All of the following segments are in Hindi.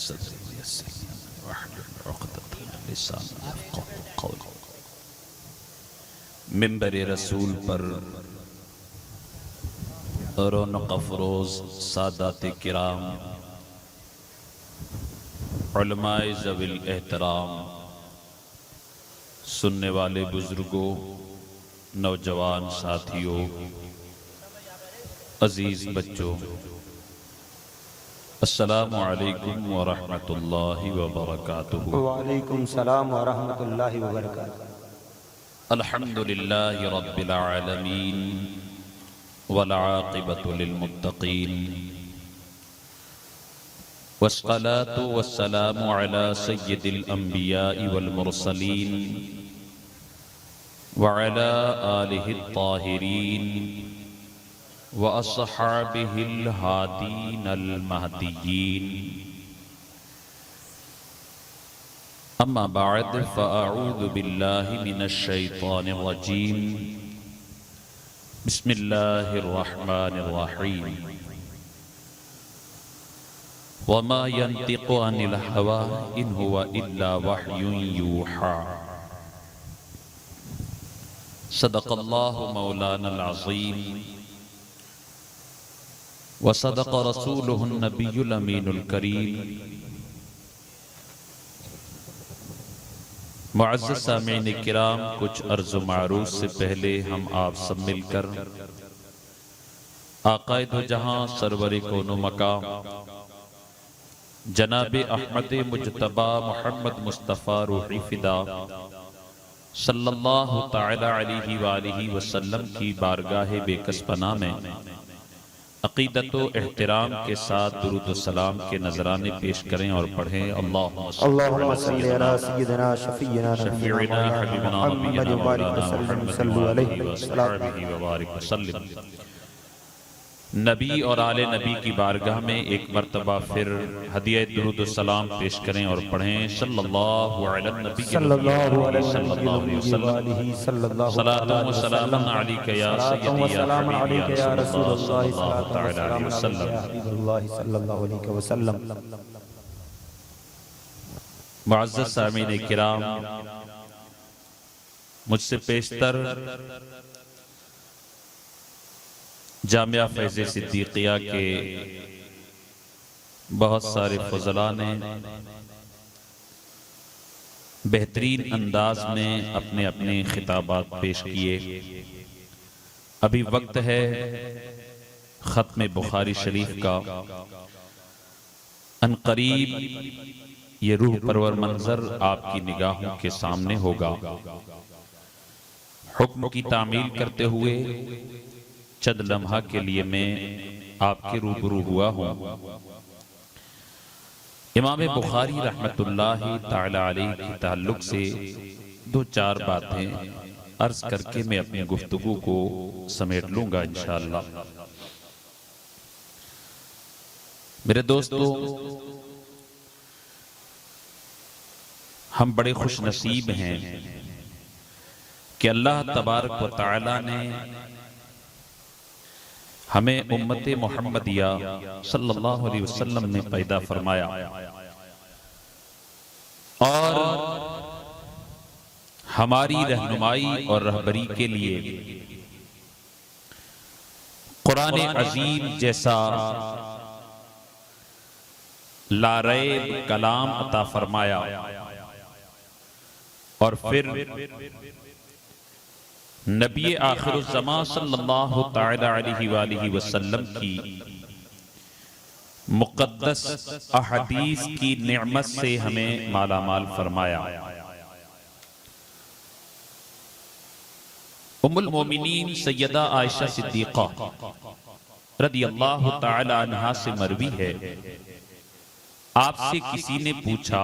सदरी यस्सिर वहलुल उक़दतम मिन लिसानी यफ़क़हू क़ौली। मिंबर रसूल पर रौनक अफ़रोज़ सादात किराम, उलमाए ज़विल एहतराम, सुनने वाले बुजुर्गों, नौजवान साथियों, अजीज बच्चों, अस्सलामु अलैकुम व रहमतुल्लाहि व बरकातुहू। वालेकुम सलाम व रहमतुल्लाहि व बरकातुहू। अल्हम्दुलिल्लाहि रब्बिल आलमीन वल आक़िबतु लिल मुत्तक़ीन वस्सलातु वस्सलामु अला सय्यिदिल अंबियाइ वल मुरसलीन व अला आलिहि त्ताहिरीन व अस्हाबिहिल हादीनल महदिय्यीन। अम्मा बाद फ़अऊज़ु बिल्लाहि मिनश शैतानिर रजीम। बिस्मिल्लाहिर रहमानिर रहीम। वमा यंतिक़ु अनिल हवा इन हुवा इल्ला वह्युन यूहा। सदक़ल्लाहु मौलानल अज़ीम व सदक़ रसूलुहुन नबियुल अमीनुल करीम। मुअज़्ज़ज़ सामिईन किराम, कुछ अर्ज़ व मारूफ़ से पहले हम आप सब मिलकर आक़ाए दो जहां सरवरे कौनो मकाम जनाबे अहमद मुज्तबा मोहम्मद मुस्तफ़ा रूही फ़िदा सल्लल्लाहु तआला अलैहि वालिहि वसल्लम की बारगाह बेकस पनाह में अक़ीदत व एहतराम के साथ दुरूद व सलाम के नजराने पेश करें और पढ़ें। अल्लाहुम्मा सल्लि अला सय्यिदिना शफ़ीना शफ़ीना हबीबना नबियना मौलाना मुहम्मद व आलिहि व अस्हाबिहि व बारिक वसल्लम। नबी और आले नबी की बारगाह में एक मर्तबा फिर हदिया दुरूद व सलाम पेश करें और पढ़ें। सल्लल्लाहु अलैहि नबी सल्लल्लाहु अलैहि वसल्लम। सलातुन व सलामुन अलैका या सय्यदी या हबीबी या रसूलल्लाह सल्लल्लाहु तआला अलैहि वसल्लम। मुअज़्ज़ज़ सामीन किराम, मुझसे पेशतर जामिया फैज़ सिद्दीक़िया के बहुत सारे फ़ज़ला ने बेहतरीन अंदाज में अपने अपने खिताबात पेश किए। अभी वक्त है ख़त्म बुखारी शरीफ का। अनक़रीब ये रूह परवर मंजर आपकी निगाहों के सामने होगा। हुक्म की तामील करते हुए चंद लम्हा के लिए मैं आपके रूबरू हुआ हूँ। इमाम बुखारी रहमतुल्लाहि ताला अलैहि के ताल्लुक से दो चार बातें अर्ज करके मैं अपनी गुफ्तगू को समेट लूंगा इंशाअल्लाह। मेरे दोस्तों, हम बड़े खुश नसीब हैं कि अल्लाह तबारक व तआला ने हमें उम्मते मोहम्मदिया सल्लल्लाहु अलैहि वसल्लम में पैदा फरमाया और हमारी रहनुमाई और रहबरी के लिए कुरान अजीम जैसा लारैब कलाम अता फरमाया और फिर नबी आखिरुज़्ज़मां सल्लल्लाहु तआला अलैहि वसल्लम की मुक़द्दस अहदीस की नेमत से हमें मालामाल फरमाया। उम्मुल मोमिनीन सैयदा आयशा सिद्दीक़ा रदियल्लाहु तआला अन्हा से मरवी है, आपसे किसी ने पूछा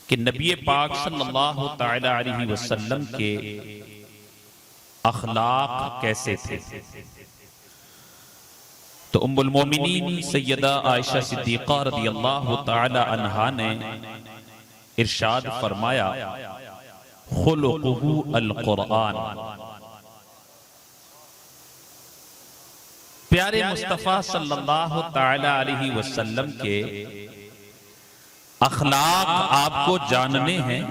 कि नबी पाक सल्लल्लाहु तआला अलैहि वसल्लम के अखलाक कैसे थे। तो उम्मुल मोमिनीन सैयदा आयशा सिद्दीक़ा रदियल्लाहु तआला अन्हा ने इरशाद फरमाया, खुलुक़ुहु अल कुरआन, प्यारे मुस्तफ़ा सल्लल्लाहु ताला अलैहि वसल्लम के अखलाक आपको जानने हैं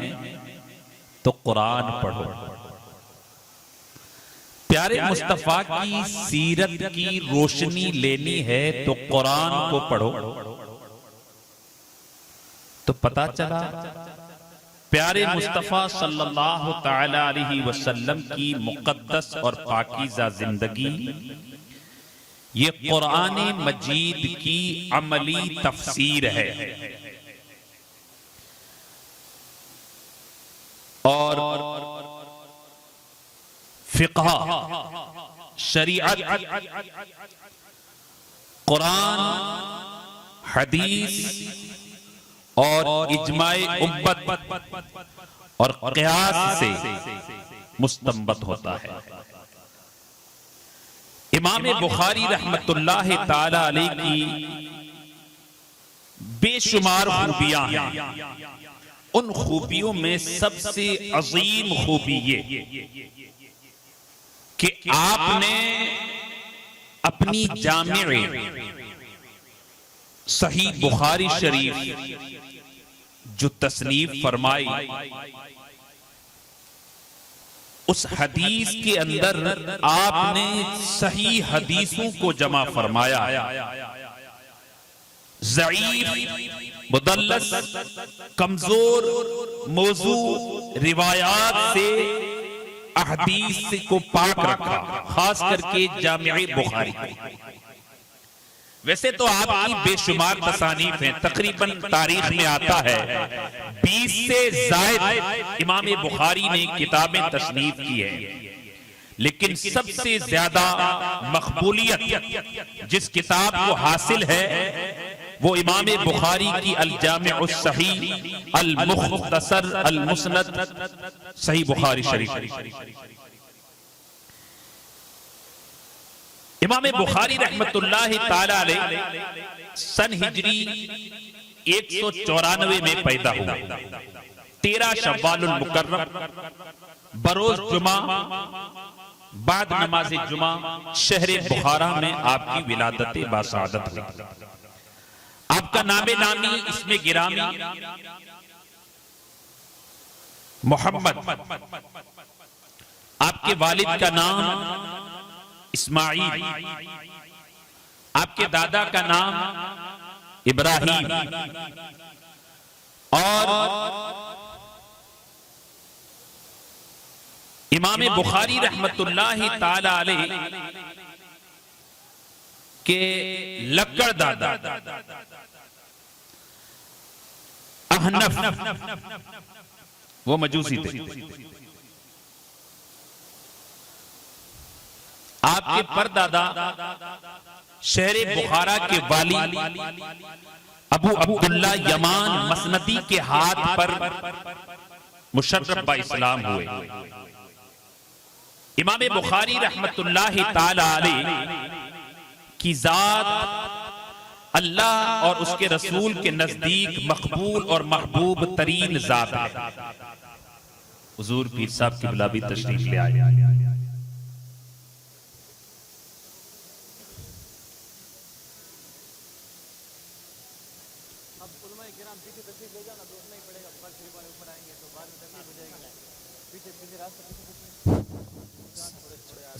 तो कुरान पढ़ो। प्यारे मुस्तफ़ा की सीरत की रोशनी लेनी है तो कुरान को पढ़ो। तो पता चला प्यारे मुस्तफ़ा सल्लल्लाहु ताला अलैहि वसल्लम की मुक़द्दस और पाकीज़ा जिंदगी ये कुरान मजीद की अमली तफसीर है। और फिक़ह, शरीअत, कुरान, हदीस और इजमाए उम्मत और क़ियास से मुस्तंबत होता है। इमाम बुखारी रहमतुल्लाह ताला अलैह की बेशुमार खूबियां हैं। उन खूबियों में सबसे अजीम खूबी ये कि आपने अपनी जामे सही बुखारी शरीफ जो तसनीफ फरमाई, उस हदीस के अंदर आपने सही हदीसों को जमा फरमाया। ज़ईफ, मुदल्लस, कमजोर मौजू रिवायात से अहदीस को पाक रखा, खास करके जामे बुखारी। वैसे तो आपकी बेशुमार तसानीफ हैं, तकरीबन तारीख में आता है 20 से ज़ायद इमाम बुखारी ने किताबें तसनीफ की है, लेकिन सबसे ज्यादा मकबूलियत जिस किताब को हासिल है वो इमाम बुखारी की अल जामिउस सहीह, अल मुख्तसर, अल मुस्नद, सही बुखारी शरीफ। इमाम बुखारी रहमतुल्लाह ताला अलैह सन हिजरी 194 में पैदा हुआ। 13 शव्वालुल मुकर्रम बरोज जुमा बाद नमाज जुमा शहर बुखारा में आपकी विलादत बासादत हुई। आपका नामे नामी इसमें गिरामी मोहम्मद, आपके वालिद का नाम इस्माइल, आपके दादा का नाम इब्राहिम और इमाम बुखारी रहमतुल्लाह ताला अलैह के लक्कड़ दादा अहनफ वो मजूसी थे। आपके परदादा शहर बुखारा के वाली अबू अब्दुल्ला यमान मसनदी के हाथ पर मुशर्रफ बा इस्लाम हुए। इमाम बुखारी रहमतुल्लाह ताला अलैह की जात अल्लाह और उसके रसूल के नजदीक मकबूल और महबूब तरीन जात है। हुजूर पीर साहब की बुलावी तशरीफ ले आए।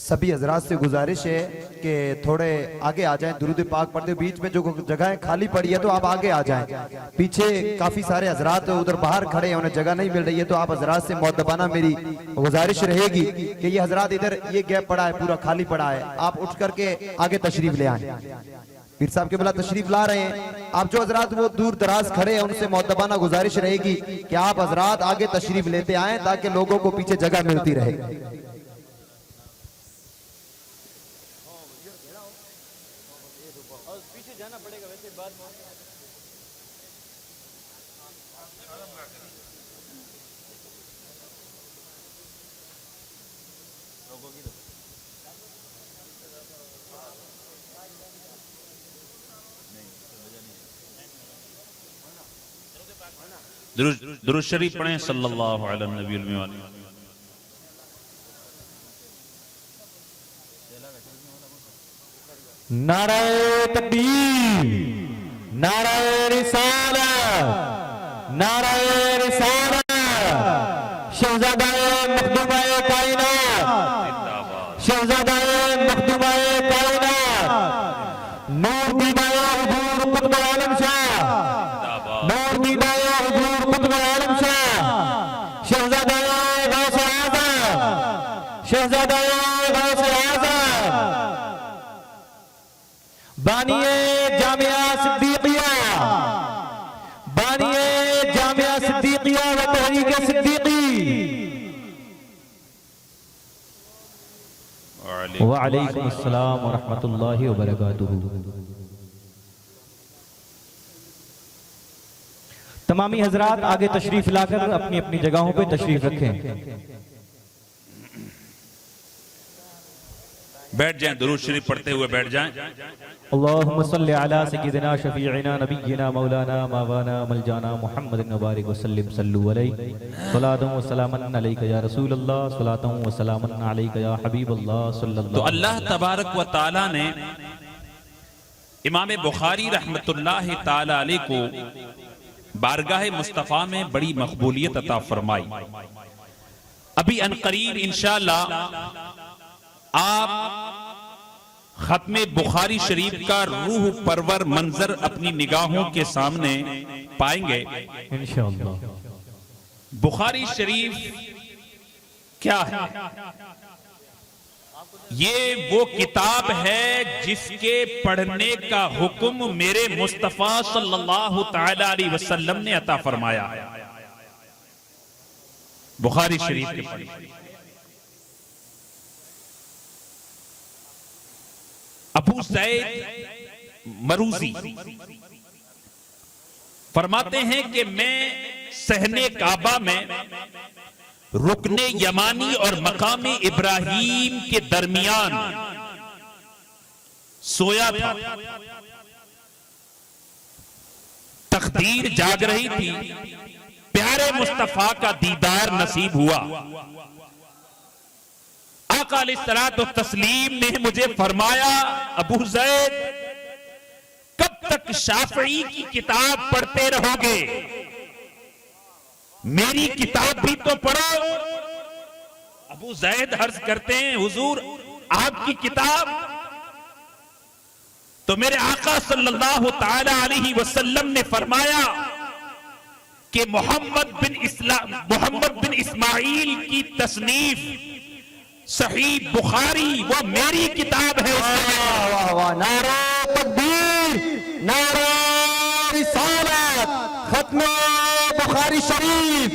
सभी हजरात से गुजारिश है कि थोड़े आगे आ जाएं, दुरूद पाक पढ़ते। बीच में जो जगहें खाली पड़ी है तो आप आगे आ जाएं। पीछे काफी सारे हजरात उधर बाहर खड़े हैं, उन्हें जगह नहीं मिल रही है, तो आप हजरात से मुअद्दबाना मेरी गुजारिश रहेगी कि ये हजरात इधर ये गैप पड़ा है, पूरा खाली पड़ा है, आप उठ करके आगे तशरीफ ले आए। पीर साहब के बुला तशरीफ ला रहे हैं। आप जो हजरात वो दूर दराज खड़े हैं उनसे मुअद्दबाना गुजारिश रहेगी कि आप हजरात आगे तशरीफ लेते आए ताकि लोगों को पीछे जगह मिलती रहे। दुरूद शरीफ पढ़ें सल्लल्लाहु अलैहि नबी। नाराए तकबीर, नाराए रिसालत, नाराए रिसालत। शहजादाए मखदूमाए कायनात, शहजादाए मखदूमाए कायनात, नूर दीदाए हुजूर कुतुब आलम शाह, नूर दीदाए हुजूर कुतुब आलम शाह। शहजादाए गौसे आज़म, शहजादाए गौसे आज़म। बानिए जामिया सिद्दीकिया, बानिए जामिया सिद्दीकिया व तहरीक सिद्दीकी। वालेकुम अस्सलाम व रहमतुल्लाहि व बरकातुहू। तमामी हजरात आगे तशरीफ लाकर अपनी अपनी जगहों पे तशरीफ रखें। बैठ जाएं, दुरूद शरीफ पढ़ते हुए बैठ जाएं। अल्लाहुम्मा सल्लि अला सय्यिदिना शफीइना नबिय्यिना मौलाना मवाना मलजाना मुहम्मदिन मुबारक वसल्लिम सल्लु अलैहि सलातun व सलामन अलैका या रसूल अल्लाह सलातun व सलामन अलैका या हबीब अल्लाह सल्लल्लाहु। तो अल्लाह तबारक व ताला ने इमाम बुखारी रहमतुल्लाहि ताला अलैह को बारगाह मुस्तफ़ा में बड़ी मकबूलियत अता फरमाई। अभी अनकरीब इंशाअल्लाह आप खत्मे बुखारी शरीफ का रूह परवर मंजर अपनी निगाहों के सामने पाएंगे इंशाअल्लाह। बुखारी शरीफ क्या है? ये वो किताब है जिसके पढ़ने का हुक्म मेरे मुस्तफा सल्लल्लाहु तआला अलैहि वसल्लम ने अता फरमाया। बुखारी शरीफ के पढ़ने अबू सईद मरूजी फरमाते हैं कि मैं सहने काबा में रुकने यमानी और मकामे इब्राहिम के दरमियान सोया था। तकदीर जाग रही थी, प्यारे मुस्तफा का दीदार नसीब हुआ। आका अलैहिस्सलातु तस्लीम ने मुझे फरमाया, अबू ज़ैद कब तक शाफ़ई की किताब पढ़ते रहोगे? मेरी किताब भी तो पढ़ो। अबू ज़ैद अर्ज करते हैं, हुजूर आपकी किताब? तो मेरे आका सल्लल्लाहु तआला अलैहि वसल्लम ने फरमाया कि मोहम्मद बिन इस्माइल की तसनीफ सही बुखारी वो मेरी किताब है। वाह वाह, नारा तकबीर, नारा रिसालत, खत्मे बुखारी शरीफ।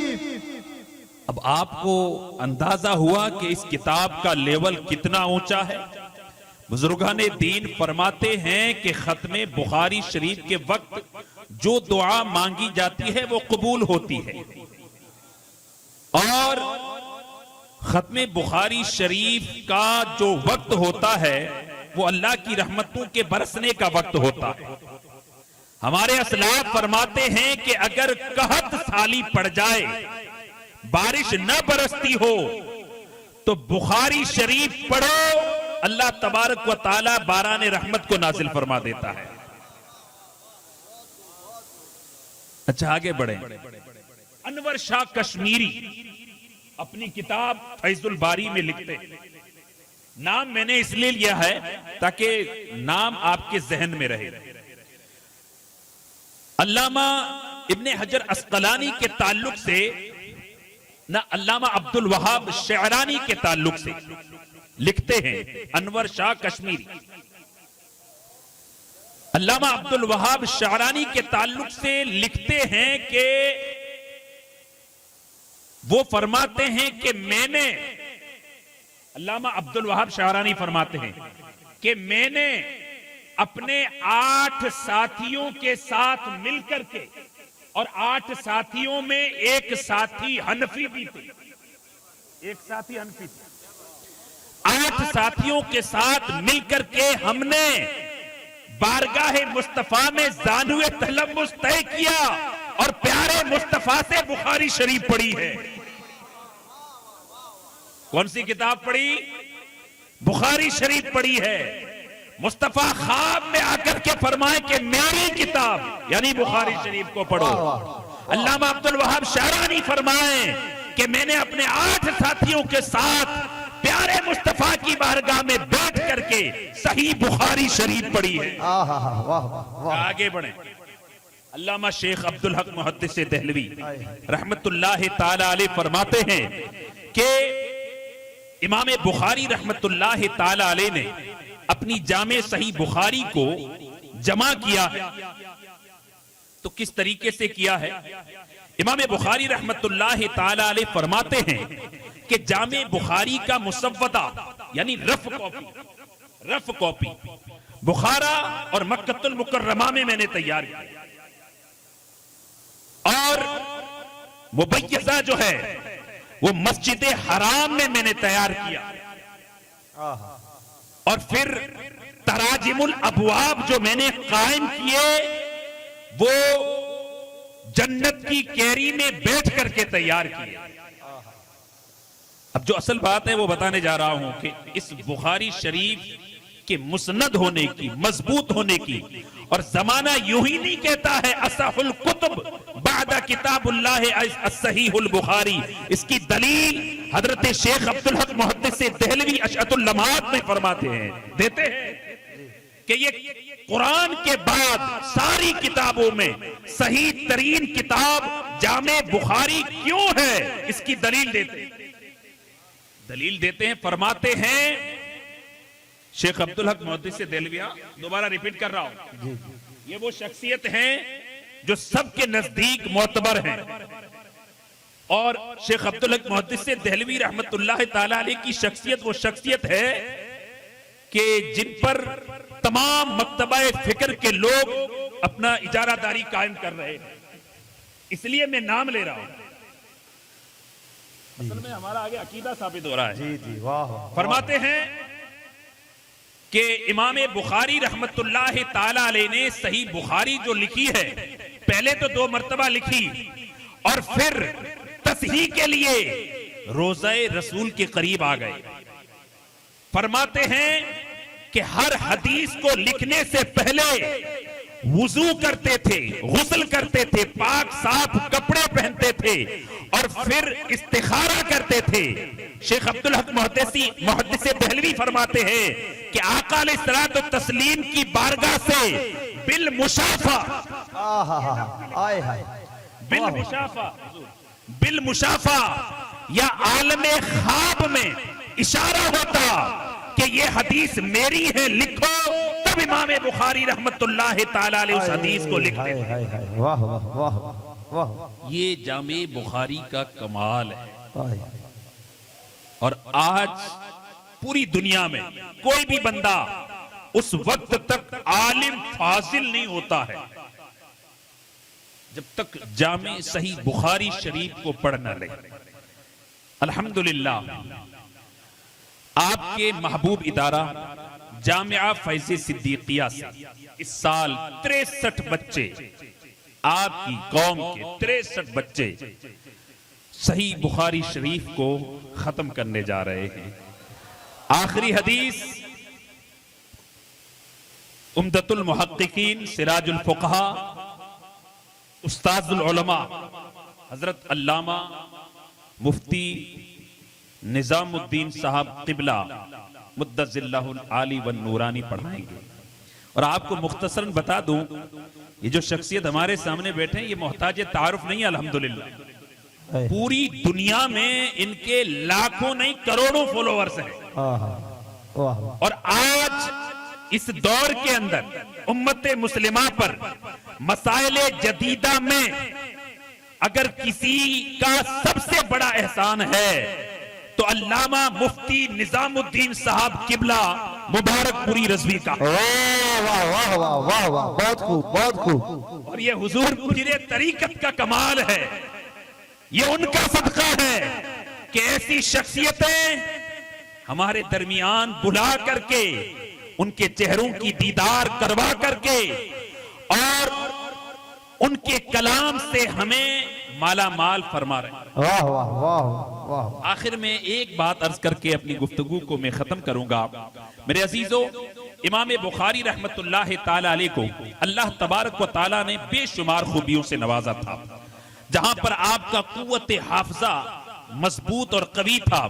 अब आपको अंदाजा हुआ कि इस किताब का लेवल कितना ऊंचा है। बुजुर्गान दीन फरमाते हैं कि खत्मे बुखारी शरीफ के वक्त जो दुआ मांगी जाती है वो कबूल होती है, और खत्मे बुखारी शरीफ का जो वक्त होता है वो अल्लाह की रहमतों के बरसने का वक्त होता है। हमारे असलाफ फरमाते हैं कि अगर कहत साली पड़ जाए, बारिश न बरसती हो, तो बुखारी शरीफ पढ़ो, अल्लाह तबारक व ताला बारान रहमत को नाजिल फरमा देता है। अच्छा आगे बढ़े। अनवर शाह कश्मीरी अपनी किताब फैजुल बारी में लिखते, नाम मैंने इसलिए लिया है ताकि नाम आपके जहन में रहे। अल्लामा इब्ने हजर अस्कलानी के ताल्लुक से ना अल्लामा अब्दुल वहाब शअरानी के ताल्लुक से लिखते हैं। अनवर शाह कश्मीरी अल्लामा अब्दुल वहाब शअरानी के ताल्लुक से लिखते हैं कि वो फरमाते हैं कि मैंने, अल्लामा अब्दुल वहाब शअरानी फरमाते हैं कि मैंने अपने 8 साथियों के साथ मिलकर के, और 8 साथियों में एक साथी हनफी भी थे, एक साथी हनफी थे। 8 साथियों के साथ मिलकर के हमने बारगाह मुस्तफा में ज़ानुए तलम्मुस तय किया और प्यारे मुस्तफा से बुखारी शरीफ पढ़ी है। कौन सी किताब पढ़ी? बुखारी शरीफ पढ़ी है। मुस्तफा ख्वाब में आकर के फरमाए कि मेरी किताब यानी बुखारी शरीफ को पढ़ो। अल्लामा अब्दुल वहाब शारानी फरमाए कि मैंने अपने 8 साथियों के साथ प्यारे मुस्तफा की बारगाह में बैठ करके सही बुखारी शरीफ पढ़ी है। आगे बढ़े। अल्लामा शेख अब्दुल हक मुहद्दिस देहलवी रहमतुल्लाह ताला अलैह फरमाते हैं कि इमाम बुखारी रहमतुल्लाह ताला अलैह ने अपनी जामे सही बुखारी को जमा किया है। तो किस तरीके से किया है? इमाम बुखारी रहमतुल्लाह ताला अलैह फरमाते हैं कि जामे बुखारी का मुसव्वदा यानी रफ कॉपी बुखारा और मक्कतुल मुकर्रमा में मैंने तैयार किया और मुबय्यज़ा जो है वो मस्जिद हराम में मैंने तैयार किया और फिर तराजिमुल अबवाब जो मैंने कायम किए वो जन्नत की कैरी में बैठ करके तैयार किए। अब जो असल बात है वो बताने जा रहा हूं कि इस बुखारी शरीफ के मुसनद होने की, मजबूत होने की, और जमाना यूं ही नहीं कहता है असहुल कुतुब बादा किताबुल्लाह अस्सहीहुल बुखारी। इसकी दलील हजरत शेख अब्दुल हक मुहद्दिस देहलवी अशअतुल लम्हात में फरमाते हैं, देते हैं कि ये कुरान के बाद सारी किताबों में सही तरीन किताब जामे बुखारी क्यों है, इसकी दलील देते हैं। फरमाते हैं शेख अब्दुल हक मुहद्दिस देहलविया, दोबारा रिपीट कर रहा हूं, ये वो शख्सियत हैं जो सबके नजदीक मोतबर हैं और शेख अब्दुल हक मुहद्दिस देहलवी रहमतुल्लाह ताला अलैह की शख्सियत वो शख्सियत है कि जिन पर तमाम मक्तबाए फिक्र के लोग अपना इजारादारी कायम कर रहे हैं। इसलिए मैं नाम ले रहा हूं, असल में हमारा आगे अकीदा साबित हो रहा है। जी वाह। फरमाते हैं कि इमाम बुखारी रहमतुल्लाह ताला अलैह ने सही बुखारी जो लिखी है, पहले तो 2 मर्तबा लिखी और फिर तसहीह के लिए रोज़े रसूल के करीब आ गए। फरमाते हैं कि हर हदीस को लिखने से पहले वुजू करते थे, गुस्ल करते थे, पाक साफ कपड़े पहनते थे और फिर इस्तिखारा करते थे। शेख अब्दुल हक मुहद्दिस देहलवी फरमाते हैं कि आका अलैहिस्सलातु तस्लीम की बारगाह से बिल मुशाफा या आलमे ख्वाब में इशारा होता कि ये हदीस मेरी है, लिखो, तब इमाम बुखारी रहमतुल्लाह ताला अलैह उस हदीस को लिखते हैं। वाह वाह वाह। ये जामे बुखारी का कमाल है और आज पूरी दुनिया में कोई भी बंदा उस वक्त तक आलिम फाजिल नहीं होता है जब तक जामे सही बुखारी शरीफ को पढ़ न ले। अल्हम्दुलिल्लाह आपके महबूब इदारा जामिया फैज़ सिद्दीकिया से इस साल 63 बच्चे, आपकी कौम के 63 बच्चे सही बुखारी शरीफ को खत्म करने जा रहे हैं। आखिरी हदीस उम्दतुल मुहक्किकीन सिराजुल फुक़हा उस्ताजुल उलमा हजरत अल्लामा मुफ्ती निजामुद्दीन साहब क़िबला मुद्दज़िल्लाहुल आली वन नूरानी पढ़ाएंगे। और आपको मुख्तसरन बता दूं, ये जो शख्सियत हमारे सामने बैठे हैं ये मोहताज तारुफ नहीं है। अल्हम्दुलिल्लाह पूरी दुनिया में इनके लाखों नहीं करोड़ों फॉलोअर्स हैं और आज इस दौर के अंदर उम्मत मुस्लिमा पर मसाइले जदीदा में अगर किसी का सबसे बड़ा एहसान है तो अल्लामा मुफ्ती निजामुद्दीन साहब क़िबला मुबारकपुरी रज़वी का। वाह वाह वाह वाह वाह, बहुत खूब बहुत खूब। और ये हुजूर पीरे तरीकत का कमाल है, ये उनका सदका है कि ऐसी शख्सियतें हमारे दरमियान बुला करके उनके चेहरों की दीदार करवा करके और उनके कलाम से हमें माला माल फरमा रहे हैं। वाह वाह वाह वाह। आखिर में एक बात अर्ज करके अपनी गुफ्तगू को मैं खत्म करूंगा। मेरे अजीजों, इमाम बुखारी रहमतुल्लाह ताला अलैह को अल्लाह तबारक व ताला ने बेशुमार खूबियों से नवाजा था। जहां पर आपका कुव्वत हाफजा मजबूत और कवी था,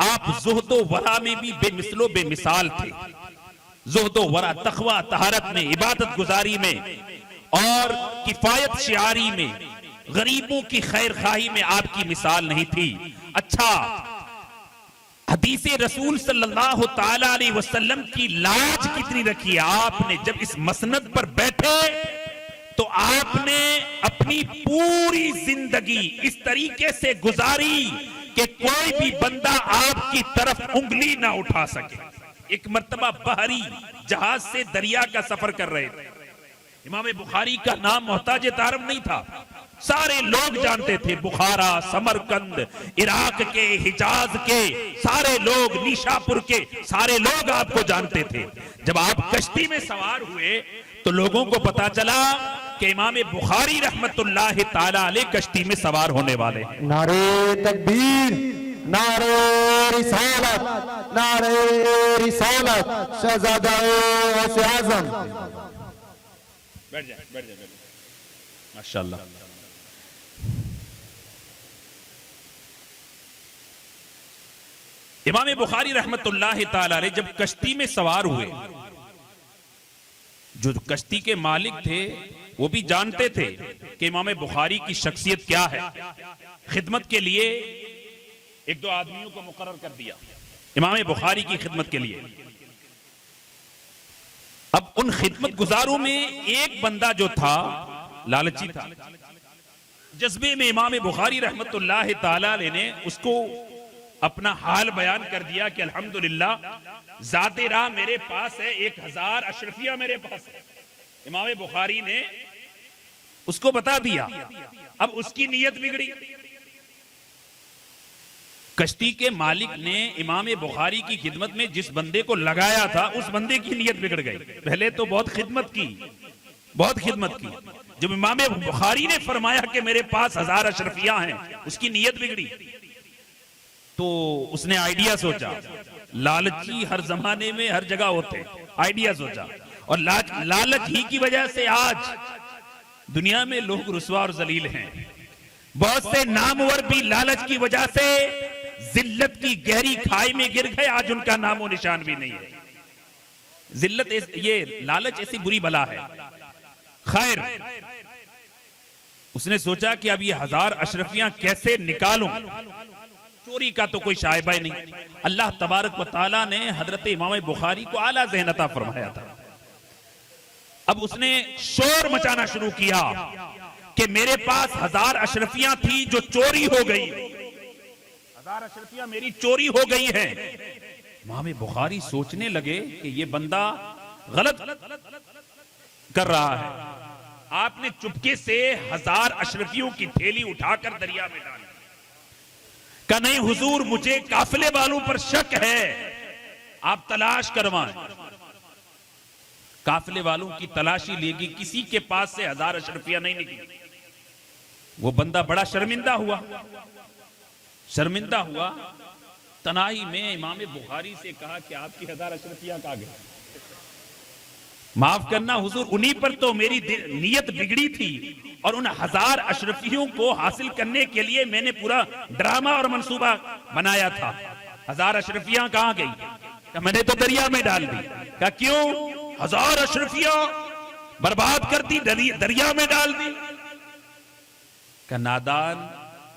आप ज़ुहदो वरा में भी बेमिसलो बेमिसाल थे। ज़ुहदो वरा, तक़वा तहारत में, इबादत गुजारी में और किफायत शियारी में, गरीबों की खैर खाही में आपकी मिसाल नहीं थी। अच्छा, हदीसे रसूल सल्लल्लाहु ताला अलैहि वसल्लम की लाज कितनी रखी है आपने। जब इस मसनद पर बैठे तो आपने अपनी पूरी जिंदगी इस तरीके से गुजारी कि कोई भी बंदा आपकी तरफ उंगली ना उठा सके। एक मर्तबा बहरी जहाज से दरिया का सफर कर रहे थे। इमाम बुखारी का नाम मोहताज तारम नहीं था, सारे लोग जानते थे। बुखारा, समरकंद, इराक के, हिजाज के सारे लोग, निशापुर के सारे लोग आपको जानते थे। जब आप कश्ती में सवार हुए तो लोगों को पता चला कि इमाम बुखारी रहमतुल्लाह ताला अलैह कश्ती में सवार होने वाले हैं। नारे तकबीर, नारे रिसालत, नारे रिसालत, शहजादा गौसे आज़म। बैठ जाए, बैठ जाए, माशाअल्लाह। इमाम बुखारी रहमतुल्लाह ताला अलैह जब कश्ती में सवार हुए, जो कश्ती के मालिक थे वो भी जानते थे कि इमाम बुखारी की शख्सियत क्या है। खिदमत के लिए एक दो आदमियों को मुकर्रर कर दिया इमाम बुखारी की खिदमत के लिए। अब उन खिदमत गुजारों में एक बंदा जो था लालची था। जज्बे में इमाम बुखारी रहमतुल्लाह ताला अलैह ने उसको अपना हाल बयान कर दिया कि अल्हम्दुलिल्लाह ज़ाते राह मेरे पास है, 1000 अशरफिया मेरे पास है। इमाम बुखारी ने उसको बता दिया। अब उसकी नीयत बिगड़ी। कश्ती के मालिक ने इमाम बुखारी की खिदमत में जिस बंदे को लगाया था उस बंदे की नीयत बिगड़ गई। पहले तो बहुत खिदमत की, बहुत खिदमत की। जब इमाम बुखारी ने फरमाया कि मेरे पास 1000 अशरफिया हैं, उसकी नीयत बिगड़ी। तो उसने आइडिया सोचा। लालची हर जमाने में हर जगह होते। आइडिया सोचा और लालच ही की वजह से आज दुनिया में लोग रुस्वा और जलील हैं। बहुत से नामवर भी लालच की वजह से जिल्लत की गहरी खाई में गिर गए, आज उनका नामो निशान भी नहीं है। जिल्लत, ये लालच ऐसी बुरी बला है। खैर, उसने सोचा कि अब ये 1000 अशरफियां कैसे निकालूं। चोरी का तो कोई शायबा ही नहीं। अल्लाह तबारक व तआला ने हजरत इमाम बुखारी को आला ज़हन अता फरमाया था। अब उसने शोर मचाना शुरू किया कि मेरे पास 1000 अशरफियां थी जो चोरी हो गई। 1000 अशरफियां मेरी चोरी हो गई हैं। इमाम बुखारी सोचने लगे कि ये बंदा गलत कर रहा है। आपने चुपके से 1000 अशरफियों की थैली उठाकर दरिया में डाली। का नहीं हुजूर, मुझे काफिले वालों पर शक है, आप तलाश करवाएं। काफिले वालों की तलाशी लेगी, किसी के पास से 1000 अशरफिया नहीं निकली। वो बंदा बड़ा शर्मिंदा हुआ। शर्मिंदा हुआ, तनाई में इमाम बुखारी से कहा कि आपकी 1000 अशरफिया कहां गई? माफ करना हुजूर, उन्हीं पर तो मेरी नीयत बिगड़ी थी और उन 1000 अशरफियों को हासिल करने के लिए मैंने पूरा ड्रामा और मंसूबा बनाया था। 1000 अशरफियां कहां गई? मैंने तो दरिया में डाल दी। क्या क्यों? 1000 अशरफियां बर्बाद कर दी, दरिया में डाल दी। क्या नादान,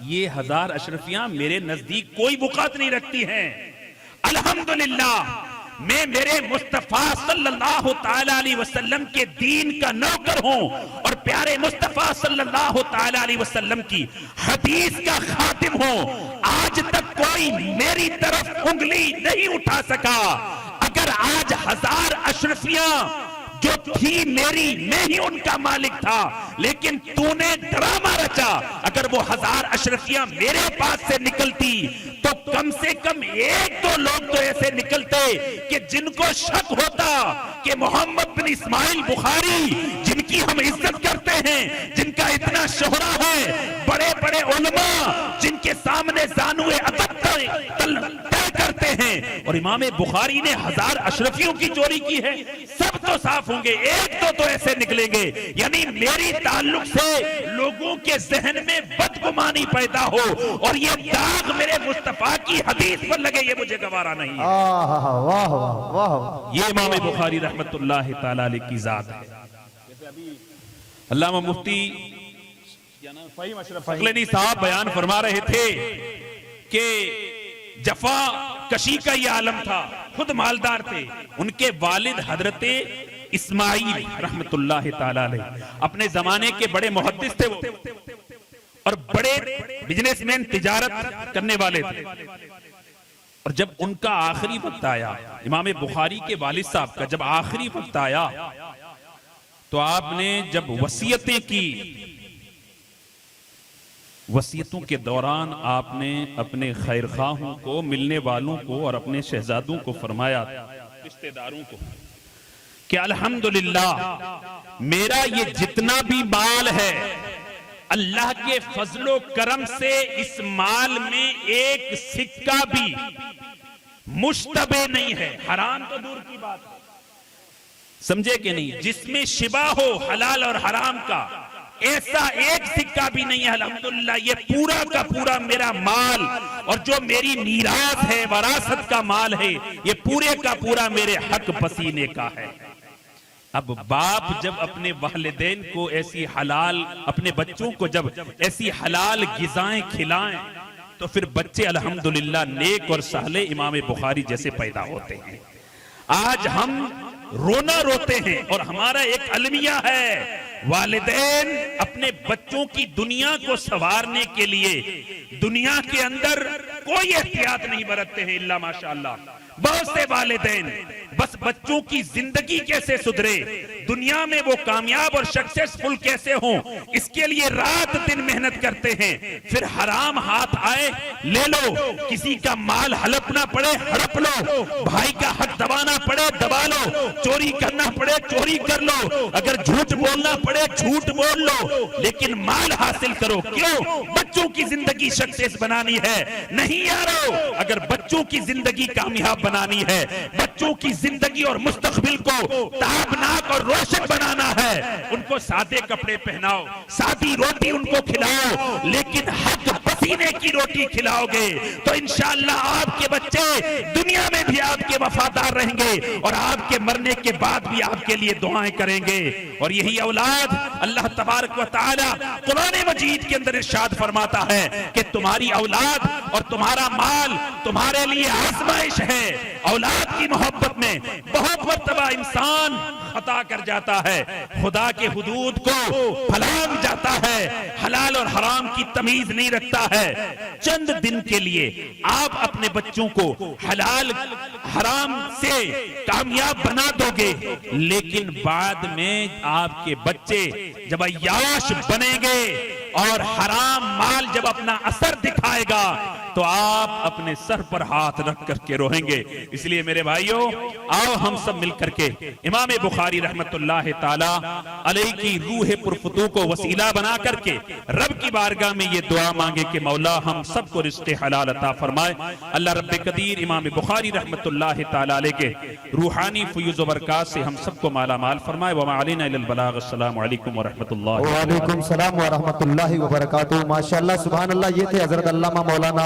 ये 1000 अशरफियां मेरे नजदीक कोई बुकात नहीं रखती हैं। अल्हम्दुलिल्लाह मैं मेरे मुस्तफा सल्लल्लाहु ताला अलैहि वसल्लम के दीन का नौकर हूं और प्यारे मुस्तफा सल्लल्लाहु ताला अलैहि वसल्लम की हदीस का खातिम हूं। आज तक कोई मेरी तरफ उंगली नहीं उठा सका। अगर आज 1000 अशरफियां जो थी मेरी, मैं ही उनका मालिक था, लेकिन तूने ड्रामा रचा। अगर वो 1000 अशरफियां मेरे पास से निकलती तो कम से कम 1-2 लोग तो ऐसे निकलते कि जिनको शक होता कि मोहम्मद बिन इस्माइल बुखारी, जिनकी हम इज्जत करते हैं, जिनका इतना शोहरा है, बड़े बड़े उलमा जिनके सामने जानुए अदब तय करते हैं, हैं और इमाम बुखारी ने 1000 अशरफियों की चोरी की है, सब तो साफ होंगे, एक तो ऐसे निकलेंगे। यानी मेरी ताल्लुक से लोगों के जहन में बदगुमानी पैदा हो और ये दाग मेरे मुस्तफा की हदीस पर लगे, ये मुझे गवारा नहीं है। वाह वाह वाह, ये इमाम बुखारी रहमतुल्लाह ताला अलैह की जात है। अल्लामा मुफ्ती अकलनी साहब बयान फरमा रहे थे कि जफा कशी का ये आलम था, खुद मालदार थे, उनके वालिद हजरत इस्माइल रहमतुल्लाह ताला अलैह अपने जमाने के बड़े मुहद्दिस थे वो और बड़े बिजनेसमैन, तिजारत करने वाले थे। और जब उनका आखिरी वक्त आया, इमाम बुखारी के वालिद साहब का जब आखिरी वक्त आया, तो आपने जब वसीयतें की, वसीयतों के दौरान आपने अपने खैरखाहों को, मिलने वालों को और अपने शहजादों को फरमाया, रिश्तेदारों को, कि अल्हम्दुलिल्लाह मेरा ये जितना भी माल है, अल्लाह के फजलो करम से इस माल में एक सिक्का भी मुश्तबे नहीं है, हराम तो दूर की बात है, समझे कि नहीं, जिसमें शिबा हो हलाल और हराम का, ऐसा एक सिक्का भी नहीं है। अल्हम्दुलिल्लाह ये पूरा का पूरा मेरा माल और जो मेरी मीरास है, वरासत का माल है, ये पूरे का पूरा मेरे हक पसीने का है। अब बाप जब अपने वालिदैन को ऐसी हलाल, अपने बच्चों को जब ऐसी हलाल गिज़ाएं खिलाएं, तो फिर बच्चे अल्हम्दुलिल्लाह नेक और साले इमाम बुखारी जैसे पैदा होते हैं। आज हम रोना रोते हैं और हमारा एक अलमिया है, वालिदैन अपने बच्चों की दुनिया को संवारने के लिए दुनिया के अंदर कोई एहतियात नहीं बरतते हैं, इल्ला माशाअल्लाह। बहुत से वालिदैन बस बच्चों की जिंदगी कैसे सुधरे, दुनिया में वो कामयाब और सक्सेसफुल कैसे हों, इसके लिए रात दिन मेहनत करते हैं। फिर हराम हाथ आए, ले लो, किसी का माल हड़पना पड़े हड़प लो, भाई का हक दबाना पड़े दबा लो, चोरी करना पड़े चोरी कर लो, अगर झूठ बोलना पड़े झूठ बोल लो, लेकिन माल हासिल करो। क्यों? बच्चों की जिंदगी सक्सेस बनानी है। नहीं यारो, अगर बच्चों की जिंदगी कामयाब बनानी है, बच्चों की जिंदगी और मुस्तकबिल को ताबनाक और रोशन बनाना है, उनको सादे कपड़े पहनाओ, सादी रोटी उनको खिलाओ, लेकिन हक पसीने की रोटी खिलाओगे तो इंशाअल्लाह आपके बच्चे दुनिया में भी आपके वफादार रहेंगे और आपके मरने के बाद भी आपके लिए दुआएं करेंगे। और यही औलाद अल्लाह तबारक व तआला कुरान मजीद के अंदर इरशाद फरमाता है कि तुम्हारी औलाद और तुम्हारा माल तुम्हारे लिए आजमाइश है। औलाद की मोहब्बत में बहुत मर्तबा इंसान खता कर जाता है, खुदा के हुदूद को फलांग जाता है, हलाल और हराम की तमीज नहीं रखता है। चंद दिन के लिए आप अपने बच्चों को हलाल हराम से कामयाब बना दोगे, लेकिन बाद में आपके बच्चे जब अय्याश बनेंगे और हराम माल जब अपना असर दिखाएगा तो आप अपने सर पर हाथ रख करके रोएंगे। इसलिए मेरे भाइयों, आओ हम सब मिलकर के इमाम बुखारी रहमतुल्लाह ताला अलैहि की रूह पुरफुतू को वसीला बना करके रब की बारगाह में ये दुआ मांगे कि मौला हम सबको रिज़्क़े हलाल अता फरमाए। अल्लाह रब्बे कदीर इमाम बुखारी रहमतुल्लाह ताला अलैहि के रूहानी फयूज़ व बरकात से हम सबको माला माल फरमाए। व मा अलैना इल्लल बलाग। अस्सलामु अलैकुम व रहमतुल्लाहि व अलैकुम सलाम व रहमतुल्लाहि व बरकातहू। माशाअल्लाह, सुभान अल्लाह। ये थे हजरत अल्लामा मौलाना